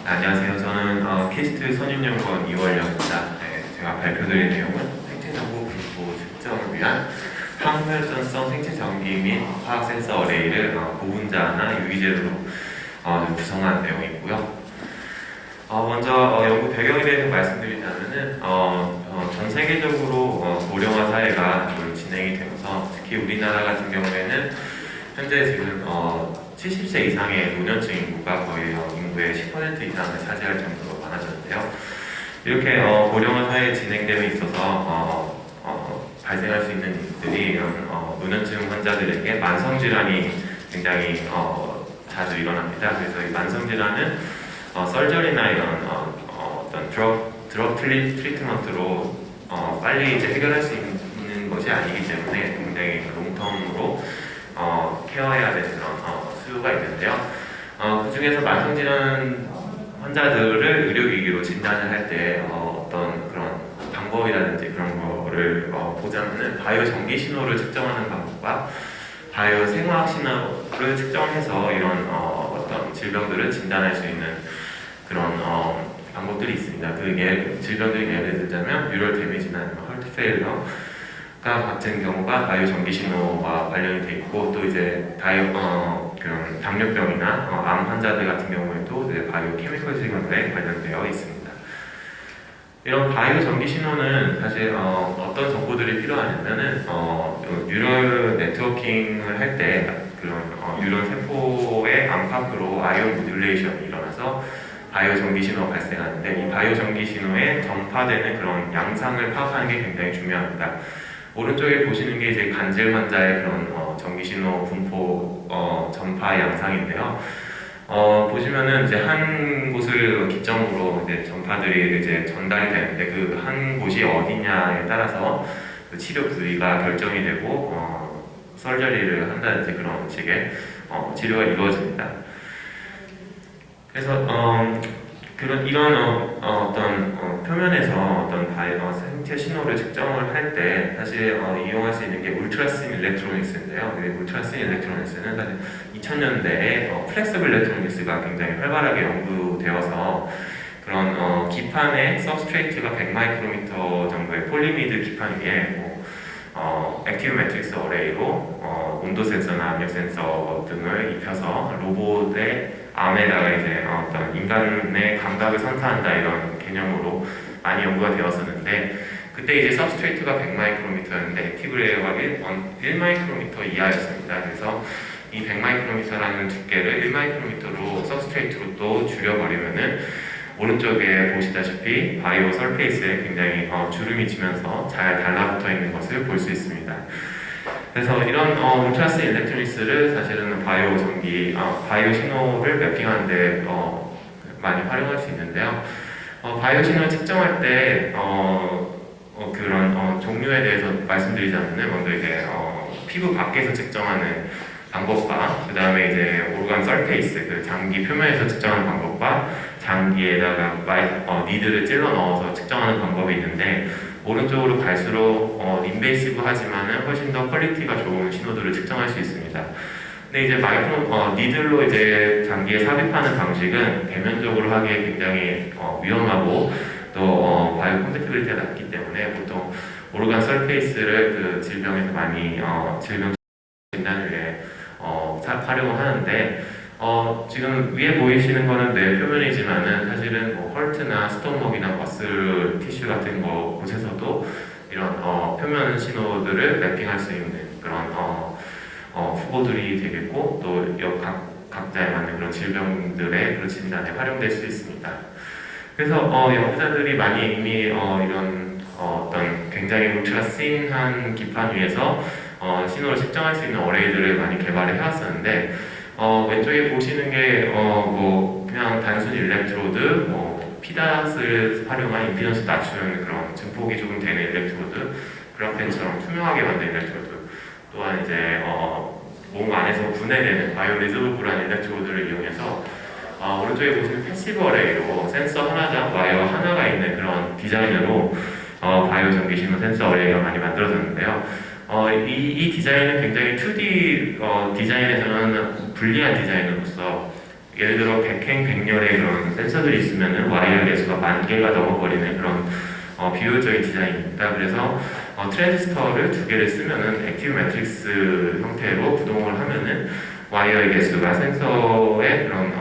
안녕하세요. 저는 키스트 선임연구원 이월영입니다. 네, 제가 발표드릴 내용은 생체정보 분포 측정을 위한 항혈전성 생체전기 및 화학 센서 어레이를 고분자나 유기제로 구성한 내용이고요. 먼저 연구 배경에 대해서 말씀드리자면은 전 세계적으로 고령화 사회가 진행이 되면서 특히 우리나라 같은 경우에는 현재 지금 70세 이상의 노년층 인구가 거의 인구의 10% 이상을 차지할 정도로 많아졌는데요. 이렇게 고령화 사회 진행됨에 있어서 발생할 수 있는 일들이 노년층 환자들에게 만성질환이 굉장히 자주 일어납니다. 그래서 이 만성질환은 설저리나 이런 어떤 드럭 트리트먼트로 빨리 이제 해결할 수 있는 것이 아니기 때문에 굉장히 롱텀으로 케어해야 되는 그런 수요가 있는데요. 그 중에서 만성질환 환자들을 의료기기로 진단을 할 때 어떤 그런 방법이라든지 그런 거를 보자면은 바이오 전기 신호를 측정하는 방법과 바이오 생화학 신호를 측정해서 이런 어떤 질병들을 진단할 수 있는 그런 방법들이 있습니다. 그 질병들이 예를 들자면 뉴럴 데미지나 헐트 페일러 같은 경우가 바이오 전기 신호와 관련이 돼 있고, 또 이제 그런 당뇨병이나 암 환자들 같은 경우에도 이제 바이오 케미컬 시그널에 관련되어 있습니다. 이런 바이오 전기 신호는 사실 어떤 정보들이 필요하냐면은 뉴럴 네트워킹을 할 때 그런 뉴럴 세포의 안팎으로 아이온 모듈레이션이 일어나서 바이오 전기 신호가 발생하는데, 이 바이오 전기 신호에 전파되는 그런 양상을 파악하는 게 굉장히 중요합니다. 오른쪽에 보시는 게 이제 간질 환자의 그런 전기신호 분포 전파 양상인데요. 보시면은 이제 한 곳을 기점으로 이제 전파들이 이제 전달이 되는데, 그 한 곳이 어디냐에 따라서 그 치료 부위가 결정이 되고 설저리를 한다든지 그런 식의 치료가 이루어집니다. 그래서 이런 어떤 표면에서 어떤 생체 신호를 측정을 할 때 사실 이용할 수 있는 게 울트라신 일렉트로닉스인데요. 울트라신 일렉트로닉스는 사실 2000년대에 플렉서블 일렉트로닉스가 굉장히 활발하게 연구되어서 그런 기판의 서브스트레이트가 100마이크로미터 정도의 폴리미드 기판 위에 액티브 매트릭스 어레이로 온도 센서나 압력 센서 등을 입혀서 로봇의 암에다가 이제 어떤 인간의 감각을 선사한다, 이런 개념으로 많이 연구가 되었었는데, 그때 이제 서브스트레이트가 100마이크로미터였는데 액티브 레이어가 1마이크로미터 이하였습니다. 그래서 이 100마이크로미터라는 두께를 1마이크로미터로 서브스트레이트로 또 줄여버리면은 오른쪽에 보시다시피 바이오 설페이스에 굉장히 주름이 지면서 잘 달라붙어 있는 것을 볼 수 있습니다. 그래서 이런 울트라스 일렉트로닉스를 사실은 바이오 신호를 매핑하는데 많이 활용할 수 있는데요. 바이오 신호를 측정할 때 그런 종류에 대해서 말씀드리자면은, 먼저 이제 피부 밖에서 측정하는 방법과, 그 다음에 이제 오르간 설페이스, 그 장기 표면에서 측정하는 방법과, 장기에다가 니드를 찔러 넣어서 측정하는 방법이 있는데, 오른쪽으로 갈수록 인베이시브 하지만은 훨씬 더 퀄리티가 좋은 신호들을 측정할 수 있습니다. 근데 이제 니들로 이제 장기에 삽입하는 방식은 대면적으로 하기에 굉장히 위험하고 또 바이오 컴패티빌리티가 낮기 때문에 보통 오르간 설페이스를 그 질병에서 많이 질병 진단을 위해 활용을 하는데, 지금 위에 보이시는 거는 뇌 표면이지만은 사실은 헐트나 스토먹이나 머슬 티슈 같은 곳에서도 이런 표면 신호들을 매핑할 수 있는 그런 후보들이 되겠고, 또 각자에 맞는 그런 질병들의 그런 진단에 활용될 수 있습니다. 그래서 연구자들이 많이 이미 이런 어떤 굉장히 울트라싱한 기판 위에서 신호를 측정할 수 있는 어레이들을 많이 개발을 해왔었는데, 왼쪽에 보시는 게 그냥 단순 일렉트로드, 피닷을 활용한 임피던스 낮추는 그런 증폭이 조금 되는 일렉트로드, 그래펜처럼 투명하게 만든 일렉트로드, 또한 이제 몸 안에서 분해되는 바이오 리저버블한 일렉트로드를 이용해서 오른쪽에 보시는 패시브 어레이로 센서 하나당 와이어 하나가 있는 그런 디자인으로 바이오 전기 신호 센서 어레이가 많이 만들어졌는데요. 이 디자인은 굉장히 2D 디자인에서는 불리한 디자인으로서 예를 들어 100행 100열의 이런 센서들이 있으면은 와이어 개수가 10,000개가 넘어버리는 그런 비효율적인 디자인입니다. 그래서 트랜지스터를 2개를 쓰면은 액티브 매트릭스 형태로 구동을 하면은 와이어의 개수가 센서의 그런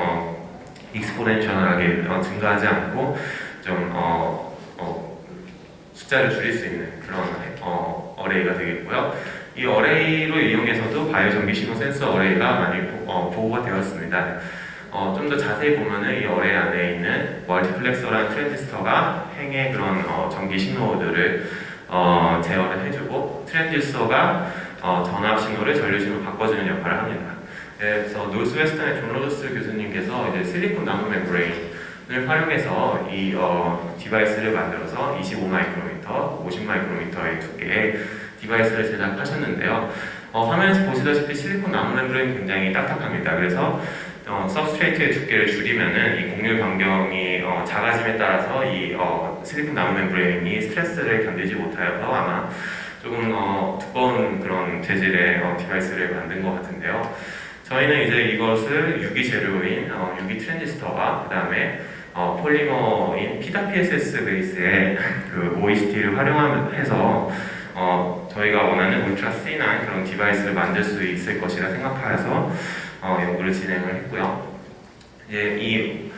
익스포넨셜하게 증가하지 않고 좀 숫자를 줄일 수 있는 그런 어레이가 되겠고요. 이 어레이로 이용해서도 바이오 전기 신호 센서 어레이가 많이 보고가 되었습니다. 좀 더 자세히 보면은 이 어레이 안에 있는 멀티플렉서라는 트랜지스터가 행의 그런 전기 신호들을 제어를 해주고 트랜지스터가 전압 신호를 전류 신호로 바꿔주는 역할을 합니다. 그래서 노스웨스턴의 존 로저스 교수님께서 이제 실리콘 나노 멤브레인을 활용해서 이 디바이스를 만들어서 25마이크로미터, 50마이크로미터의 두께의 디바이스를 제작하셨는데요. 화면에서 보시다시피 실리콘 나노 멤브레인 굉장히 딱딱합니다. 그래서 서브스트레이트의 두께를 줄이면은 이 곡률 반경이 작아짐에 따라서 이 실리콘 나노 멤브레인이 스트레스를 견디지 못하여서 아마 조금 두꺼운 그런 재질의 디바이스를 만든 것 같은데요. 저희는 이제 이것을 유기 재료인 유기 트랜지스터와 그 다음에 폴리머인 PWSS 베이스의 그 OECT를 활용해서 저희가 원하는 울트라 C나 그런 디바이스를 만들 수 있을 것이라 생각하여서 연구를 진행을 했고요. 이제 이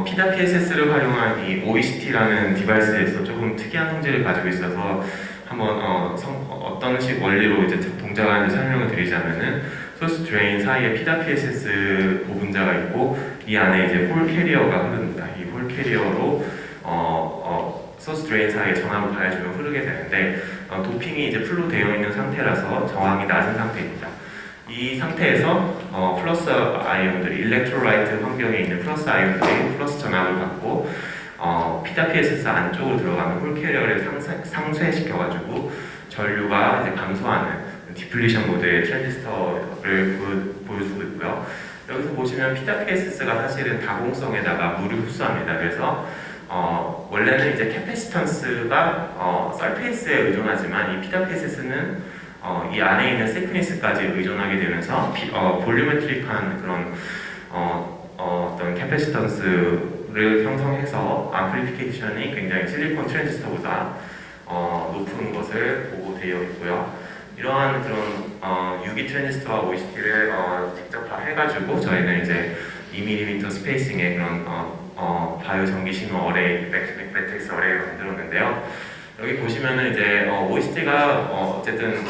PWSS를 활용한 이 OECT라는 디바이스에서 조금 특이한 성질을 가지고 있어서 한번 어떤 식 원리로 이제 동작하는지 설명을 드리자면은 소스 드레인 사이에 PWSS 보분자가 있고 이 안에 이제 홀 캐리어가 흐릅니다. 이 홀 캐리어로 소스 드레인 사이에 전압을 가해주면 흐르게 되는데 도핑이 이제 풀로 되어 있는 상태라서 저항이 낮은 상태입니다. 이 상태에서 플러스 아이온들이 일렉트로라이트 환경에 있는 플러스 아이온들이 플러스 전압을 받고 PWSS 안쪽으로 들어가는 홀 캐리어를 상쇄시켜가지고 전류가 이제 감소하는 디플리션 모드의 트랜지스터를 보여주고 있고요. 여기서 보시면 PWSS가 사실은 다공성에다가 물을 흡수합니다. 그래서 원래는 이제 캐패시턴스가 설페이스에 의존하지만 이 PWSS는 이 안에 있는 시크니스까지 의존하게 되면서 볼류메트릭한 그런 어떤 캐패시턴스를 형성해서 암플리피케이션이 굉장히 실리콘 트랜지스터보다 높은 것을 보고되어 있고요. 이러한 그런 유기 트랜지스터와 OECT를 직접 다 해가지고 저희는 이제 2mm 스페이싱의 그런 바이오 전기 신호 어레이, 매트릭스 어레이를 만들었는데요. 여기 보시면은 이제 OECT가 어쨌든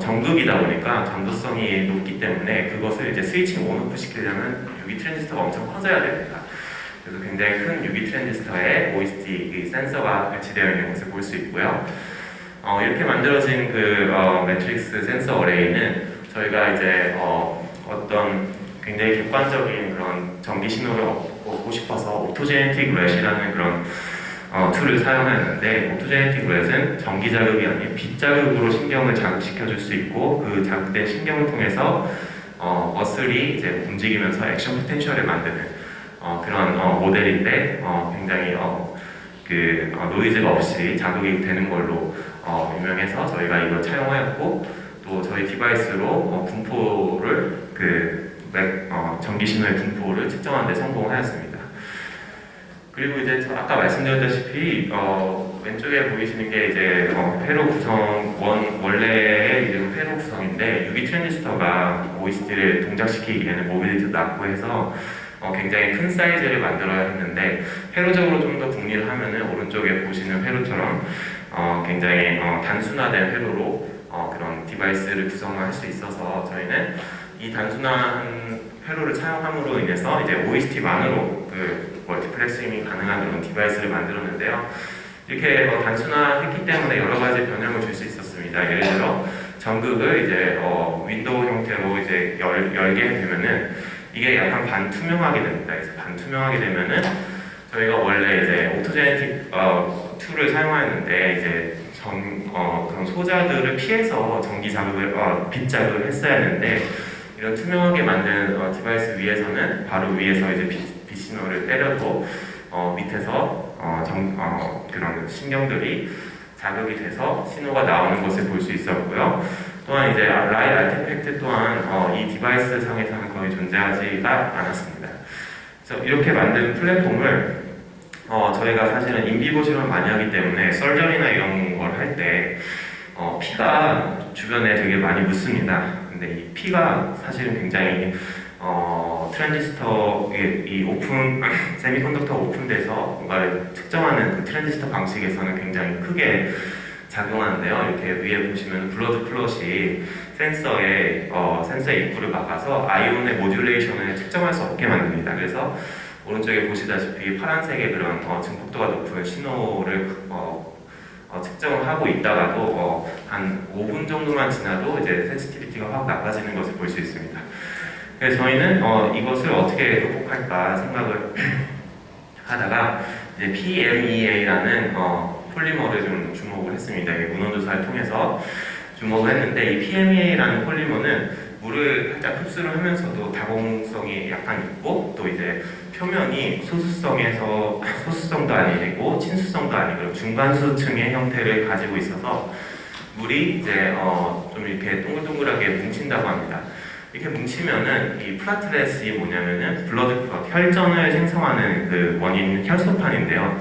전극이다 보니까 전도성이 높기 때문에 그것을 이제 스위칭 온오프 시키려면 유기 트랜지스터가 엄청 커져야 됩니다. 그래서 굉장히 큰 유기 트랜지스터에 OECT 센서가 배치되어 있는 것을 볼 수 있고요. 이렇게 만들어진 그 매트릭스 센서 어레이는 저희가 이제 어떤 굉장히 객관적인 그런 전기 신호를 얻고 싶어서 오토제네틱 렛이라는 그런 툴을 사용하는데 오토제네틱 렛은 전기 자극이 아닌 빛 자극으로 신경을 자극시켜 줄 수 있고 그 자극된 신경을 통해서 머슬이 이제 움직이면서 액션 포텐셜을 만드는 그런 모델인데 굉장히 노이즈가 없이 자극이 되는 걸로 유명해서 저희가 이걸 차용하였고 또 저희 디바이스로 분포를 전기 신호의 분포를 측정하는 데 성공하였습니다. 그리고 이제 아까 말씀드렸다시피 왼쪽에 보이시는 게 이제 회로 구성 원래의 이제 회로 구성인데 유기 트랜지스터가 OECT를 동작시키기에는 모빌리티도 낮고 해서 굉장히 큰 사이즈를 만들어야 했는데 회로적으로 좀 더 궁리를 하면은 오른쪽에 보시는 회로처럼 굉장히 단순화된 회로로 그런 디바이스를 구성할 수 있어서 저희는 이 단순한 회로를 차용함으로 인해서 이제 OECT만으로 그 멀티플렉싱이 가능한 그런 디바이스를 만들었는데요. 이렇게 단순화했기 때문에 여러 가지 변형을 줄 수 있었습니다. 예를 들어 전극을 이제 윈도우 형태로 이제 열게 되면은 이게 약간 반투명하게 됩니다. 그래서 반투명하게 되면은 저희가 원래 이제 오토제네틱 툴을 사용하였는데 이제 그런 소자들을 피해서 전기 자극을 빛 자극을 했어야 했는데 이런 투명하게 만든 디바이스 위에서는 바로 위에서 이제 빛 신호를 때려도 밑에서 그런 신경들이 자극이 돼서 신호가 나오는 것을 볼 수 있었고요. 또한 이제 라이트 아티팩트 또한 이 디바이스 상에서는 거의 존재하지가 않았습니다. 그래서 이렇게 만든 플랫폼을 저희가 사실은 인비보 실험을 많이 하기 때문에 썰전이나 이런 걸 할 때 피가 주변에 되게 많이 묻습니다. 근데 이 피가 사실은 굉장히 트랜지스터 이 오픈 세미컨덕터가 오픈돼서 뭔가를 측정하는 그 트랜지스터 방식에서는 굉장히 크게 작용하는데요. 이렇게 위에 보시면 블러드 플롯이 센서의 입구를 막아서 아이온의 모듈레이션을 측정할 수 없게 만듭니다. 그래서 오른쪽에 보시다시피 파란색의 그런 증폭도가 높은 신호를 측정을 하고 있다가도 한 5분 정도만 지나도 이제 센시티비티가 확 나빠지는 것을 볼 수 있습니다. 그래서 저희는 이것을 어떻게 극복할까 생각을 하다가 이제 PMEA라는 폴리머를 좀 주목을 했습니다. 문헌조사를 통해서 주목을 했는데 이 PMEA라는 폴리머는 물을 살짝 흡수를 하면서도 다공성이 약간 있고 또 이제 표면이 소수성도 아니고 친수성도 아니고 중간수층의 형태를 가지고 있어서 물이 이제 좀 이렇게 동글동글하게 뭉친다고 합니다. 이렇게 뭉치면은 이 플라틀렛이 뭐냐면은 블러드 클럿, 혈전을 생성하는 그 원인 혈소판인데요.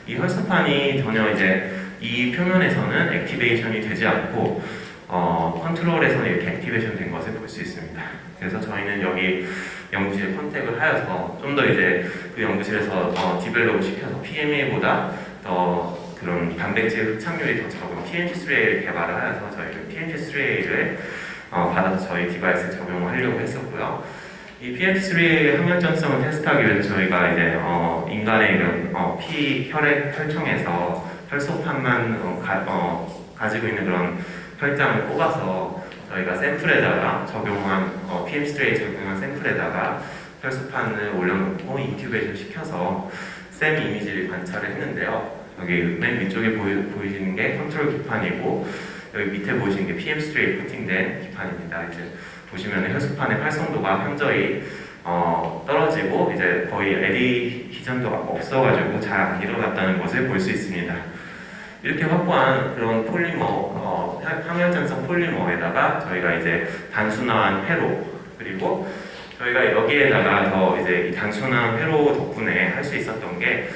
이 혈소판이 전혀 이제 이 표면에서는 액티베이션이 되지 않고 컨트롤에서는 이렇게 액티베이션 된 것을 볼 수 있습니다. 그래서 저희는 여기 연구실에 컨택을 하여서 좀 더 이제 그 연구실에서 디벨롭을 시켜서 PMA보다 더 그런 단백질 흡착률이 더 적은 PMP3A를 개발을 하여서 저희는 PMP3A를 받아서 저희 디바이스에 적용을 하려고 했었고요. 이 PMP3A 항혈전성을 테스트하기 위해서 저희가 이제 인간의 이런 혈액 혈청에서 혈소판만 가지고 있는 그런 혈장을 뽑아서 저희가 샘플에다가 적용한 PMP3A 적용한 샘플에다가 혈소판을 올려놓고 인큐베이션 시켜서 샘 이미지를 관찰을 했는데요. 여기 맨 위쪽에 보이시는 게 컨트롤 기판이고 여기 밑에 보이시는 게 PMP3A 코팅된 기판입니다. 이제 보시면 혈소판의 활성도가 현저히 떨어지고 이제 거의 에디히전도가 없어가지고 잘 안 일어났다는 것을 볼 수 있습니다. 이렇게 확보한 그런 폴리머, 항혈전성 폴리머에다가 저희가 이제 단순화한 회로 그리고 저희가 여기에다가 더 이제 이 단순한 회로 덕분에 할 수 있었던 게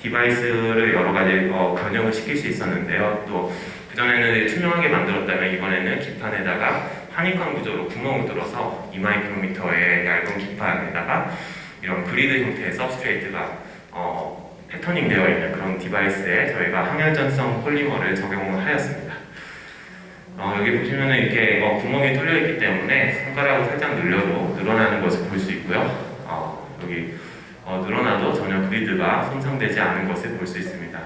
디바이스를 여러 가지 변형을 시킬 수 있었는데요. 또 그전에는 투명하게 만들었다면 이번에는 기판에다가 한익광 구조로 구멍을 뚫어서 2마이크로미터의 얇은 기판에다가 이런 그리드 형태의 서브스트레이트가 패터닝 되어 있는 그런 디바이스에 저희가 항혈전성 폴리머를 적용을 하였습니다. 여기 보시면은 이렇게 구멍이 뚫려 있기 때문에 손가락을 살짝 늘려도 늘어나는 것을 볼 수 있고요. 여기 늘어나도 전혀 그리드가 손상되지 않은 것을 볼 수 있습니다.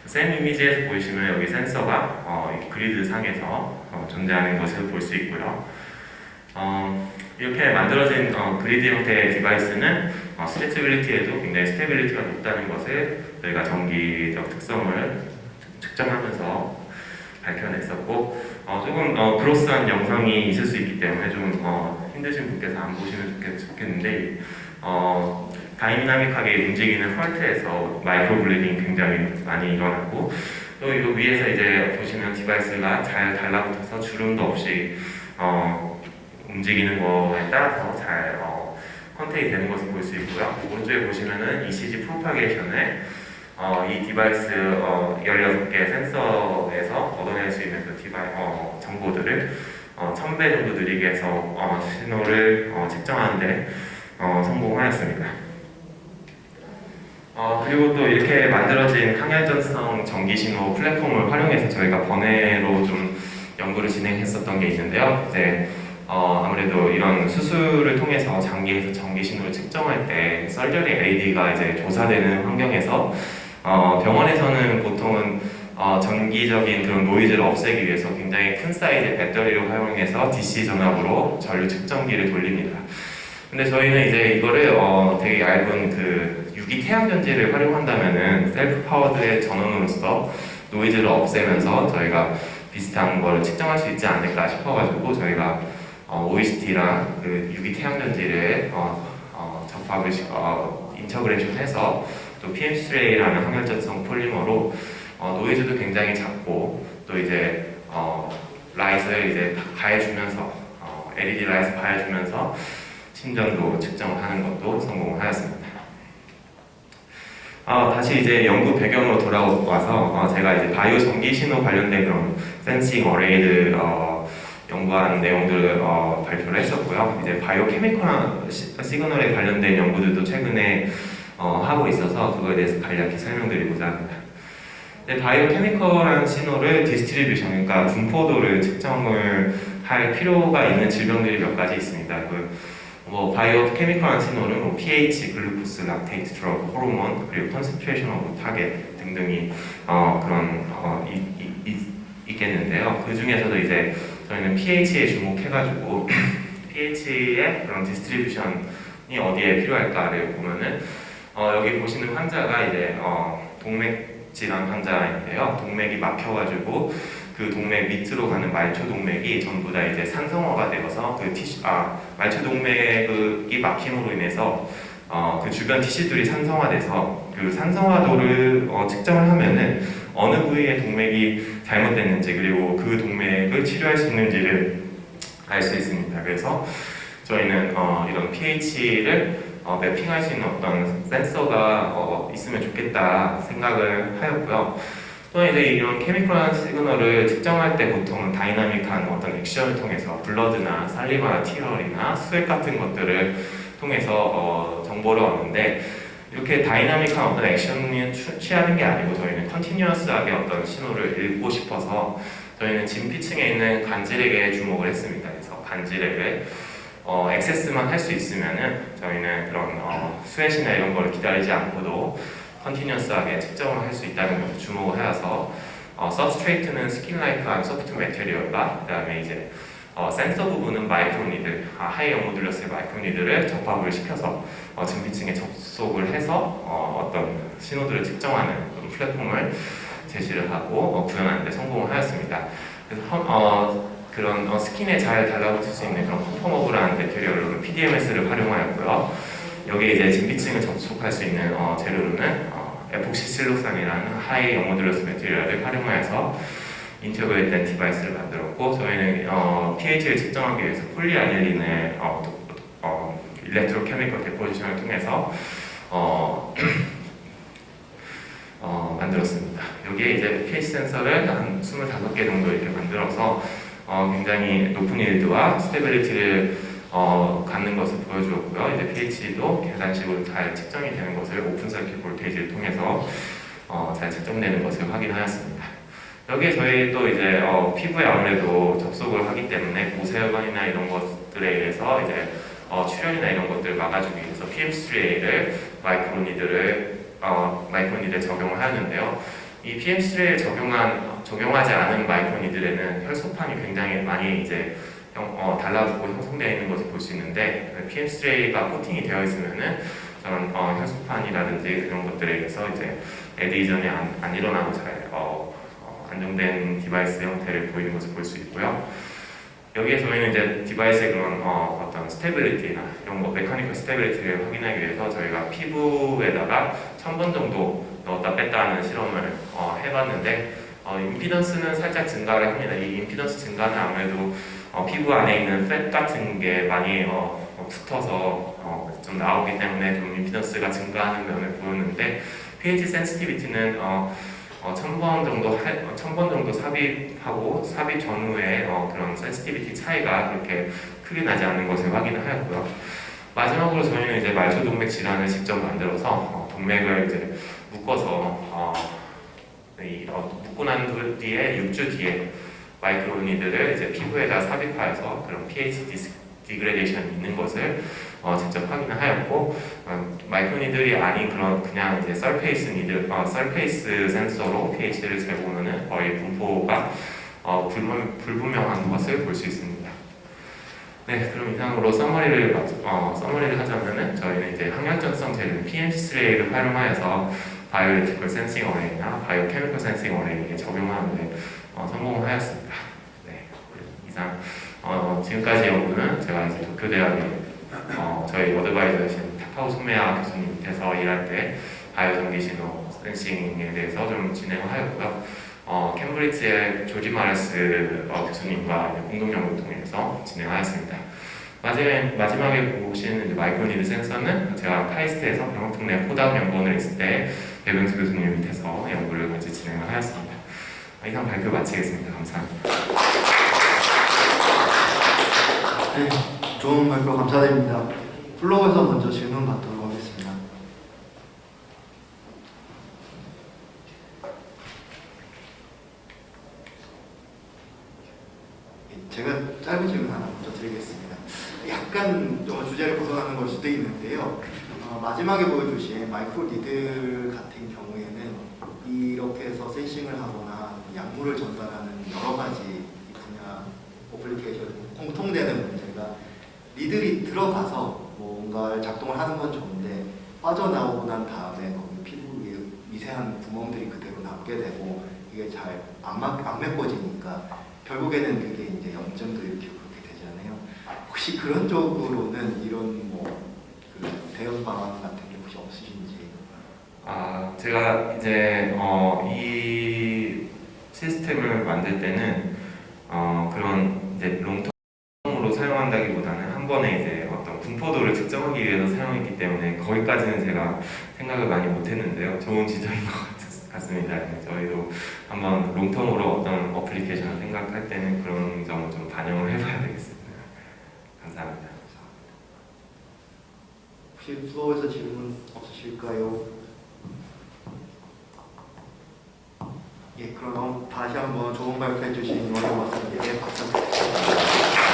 샘 이미지에서 보시면 여기 센서가 그리드 상에서 존재하는 것을 볼 수 있고요. 이렇게 만들어진 그리드 형태의 디바이스는 스트레치빌리티에도 굉장히 스테빌리티가 높다는 것을 저희가 전기적 특성을 측정하면서 밝혀냈었고 조금 그로스한 영상이 있을 수 있기 때문에 좀 힘드신 분께서 안 보시면 좋겠는데 다이나믹하게 움직이는 헐트에서 마이크로 블리딩이 굉장히 많이 일어나고 또 이거 위에서 이제 보시면 디바이스가 잘 달라붙어서 주름도 없이 움직이는 거에 따라서 잘 컨택이 되는 것을 볼 수 있고요. 오른쪽에 보시면은 ECG 프로파게이션을 이 디바이스 16개 센서에서 얻어낼 수 있는 그 정보들을 1000배 정도 느리게 해서 신호를 측정하는데 성공하였습니다. 그리고 또 이렇게 만들어진 항혈전성 전기신호 플랫폼을 활용해서 저희가 번외로 좀 연구를 진행했었던 게 있는데요. 이제 아무래도 이런 수술을 통해서 장기에서 전기신호를 측정할 때 썰저리 LED가 이제 조사되는 환경에서 병원에서는 보통은 전기적인 그런 노이즈를 없애기 위해서 굉장히 큰 사이즈의 배터리를 활용해서 DC 전압으로 전류 측정기를 돌립니다. 근데 저희는 이제 이거를 되게 얇은 그 유기 태양전지를 활용한다면은 셀프 파워드의 전원으로서 노이즈를 없애면서 저희가 비슷한 걸 측정할 수 있지 않을까 싶어가지고 저희가 OECT랑 그 유기 태양전지를 접합을 인터그레이션해서 또 PM3A라는 항혈전성 폴리머로 노이즈도 굉장히 작고 또 이제 라이트를 이제 가해주면서 LED 라이트 가해주면서 심전도 측정을 하는 것도 성공을 하였습니다. 다시 이제 연구 배경으로 돌아와서 제가 이제 바이오 전기 신호 관련된 그런 센싱 어레이를 연구한 내용들을 발표를 했었고요. 이제 바이오 케미컬 시그널에 관련된 연구들도 최근에 하고 있어서 그거에 대해서 간략히 설명드리고자 합니다. 바이오 케미컬한 신호를 디스트리뷰션, 그러니까 분포도를 측정을 할 필요가 있는 질병들이 몇 가지 있습니다. 바이오 케미컬한 신호는 pH, 글루코스, 락테이트, 드러그, 호르몬, 그리고 컨센트레이션 오브 타겟 등등이 있겠는데요. 그 중에서도 이제 저희는 pH에 주목해가지고 pH의 그런 디스트리뷰션이 어디에 필요할까를 보면은 여기 보시는 환자가 이제 동맥 질환 환자인데요. 동맥이 막혀가지고 그 동맥 밑으로 가는 말초 동맥이 전부 다 이제 산성화가 되어서 말초 동맥이 막힘으로 인해서 그 주변 티슈들이 산성화돼서 그 산성화도를 측정을 하면은 어느 부위의 동맥이 잘못됐는지 그리고 그 동맥을 치료할 수 있는지를 알 수 있습니다. 그래서 저희는 이런 pH를 매핑할 수 있는 어떤 센서가 있으면 좋겠다 생각을 하였고요. 또 이제 이런 케미컬한 시그널을 측정할 때 보통은 다이나믹한 어떤 액션을 통해서 블러드나 살리바나 티럴이나 스웨트 같은 것들을 통해서 정보를 얻는데 이렇게 다이나믹한 어떤 액션을 취하는 게 아니고 저희는 컨티뉴어스하게 어떤 신호를 읽고 싶어서 저희는 진피층에 있는 간질액에 주목을 했습니다. 그래서 간질액에 액세스만 할 수 있으면은 저희는 그런 스웨시나 이런 걸 기다리지 않고도 컨티뉴어스하게 측정을 할 수 있다는 것을 주목을 하여서 서브스트레이트는 스킨-라이크한 소프트 매테리얼과 그 다음에 이제 센서 부분은 마이크로니들, 하이 연모듈러스의 마이크로니들을 접합을 시켜서 진피층에 접속을 해서 어떤 신호들을 측정하는 그런 플랫폼을 제시를 하고 구현하는 데 성공을 하였습니다. 그래서 그런 스킨에 잘 달라붙을 수 있는 그런 컨포머블한 매테리얼로 PDMS를 활용하였고요. 여기에 이제 진피층을 접촉할 수 있는 재료로는 에폭시실록산이라는 하이 연모듈러스 매테리얼을 활용하여서 인터그레이트된 디바이스를 만들었고 저희는 pH를 측정하기 위해서 폴리아닐린의 일렉트로케미컬 데포지션을 통해서 만들었습니다. 여기에 이제 pH 센서를 한 25개 정도 이렇게 만들어서 굉장히 높은 일드와 스테빌리티를 갖는 것을 보여주었고요. 이제 pH도 계산식으로 잘 측정이 되는 것을 오픈 서킷 볼테이지를 통해서 잘 측정되는 것을 확인하였습니다. 여기에 저희 또 이제 피부에 아무래도 접속을 하기 때문에 고세혈관이나 이런 것들에 의해서 이제 출혈이나 이런 것들을 막아주기 위해서 PM3A를 마이크로니들에 적용을 하였는데요. 이 PM3A를 적용하지 않은 마이크로니들에는 혈소판이 굉장히 많이 이제 달라붙고 형성되어 있는 것을 볼 수 있는데 PM3A가 코팅이 되어 있으면은 저런 혈소판이라든지 이런 것들에 의해서 이제 에디전이 안 일어나고 잘 안정된 디바이스 형태를 보이는 것을 볼 수 있고요. 여기에 저희는 이제 디바이스의 그런 어떤 스테빌리티나 이런 거 메커니컬 스테빌리티를 확인하기 위해서 저희가 피부에다가 1000번 정도 넣었다 뺐다 하는 실험을 해봤는데 임피던스는 살짝 증가를 합니다. 이 임피던스 증가는 아무래도 피부 안에 있는 팻 같은 게 많이 붙어서 좀 나오기 때문에 좀 임피던스가 증가하는 면을 보였는데 pH 센시티비티는 1000번 정도 삽입하고 삽입 전후에 그런 센시티비티 차이가 그렇게 크게 나지 않는 것을 확인을 하였고요. 마지막으로 저희는 이제 말초 동맥 질환을 직접 만들어서 동맥을 이제 묶어서 묶고 난 뒤에 6주 뒤에 마이크로니들을 이제 피부에다 삽입하여서 그런 pH 디그레데이션이 있는 것을 직접 확인을 하였고 마이크로니들이 아닌 그냥 이제 서페이스 센서로 pH를 재보면은 거의 분포가 불분명한 것을 볼 수 있습니다. 네, 그럼 이상으로 서머리를 하자면은 저희는 이제 항약전성 재료인 PM3A를 활용하여서 바이오엘렉트리컬 센싱 어레이나 바이오 케미컬 센싱 어레이에 적용하는 데 성공을 하였습니다. 네, 이상 지금까지 연구는 제가 이제 도쿄대학에 저희 어드바이저이신 타카오 소메야 교수님 밑에서 일할 때 바이오 전기 신호 센싱에 대해서 좀 진행을 하였고요. 캠브리지의 조지 마레스 교수님과 공동 연구를 통해서 진행하였습니다. 마지막에 보시는 이제 마이크로 니드 센서는 제가 카이스트에서 병원특 내 포담 연구원을 있을 때 배병수 교수님 밑에서 연구를 같이 진행을 하였습니다. 이상 발표 마치겠습니다. 감사합니다. 네, 좋은 발표 감사드립니다. 플로어에서 먼저 질문 받도록 하겠습니다. 제가 짧은 질문 하나 먼저 드리겠습니다. 약간 좀 주제를 벗어나는 걸 수도 있는데요. 마지막에 보여주신 마이크로 니들 같은 경우에는 이렇게 해서 센싱을 하거나 약물을 전달하는 여러 가지 분야 어플리케이션 공통되는 문제가 니들이 들어가서 뭔가 작동을 하는 건 좋은데 빠져나오고 난 다음에 거기 피부 위에 미세한 구멍들이 그대로 남게 되고 이게 잘 안 메꿔지니까 결국에는 그게 이제 염증도 일으키고 그렇게 되잖아요. 혹시 그런 쪽으로는 이런 그 대응 방안 같은 게 혹시 없으신지? 제가 이제 이 시스템을 만들 때는 그런 이제 롱텀으로 사용한다기보다는 한 번에 이제 어떤 분포도를 측정하기 위해서 사용했기 때문에 거기까지는 제가 생각을 많이 못했는데요. 좋은 지적인 것 같습니다. 저희도 한번 롱텀으로 어떤 어플리케이션을 생각할 때는 그런 점을 좀 반영을 해봐야 되겠습니다. 감사합니다. 혹시 플로어에서 질문 없으실까요? 예, 그럼 다시 한번 좋은 발표해 주신 원장 박사님께 박수 부탁드립니다.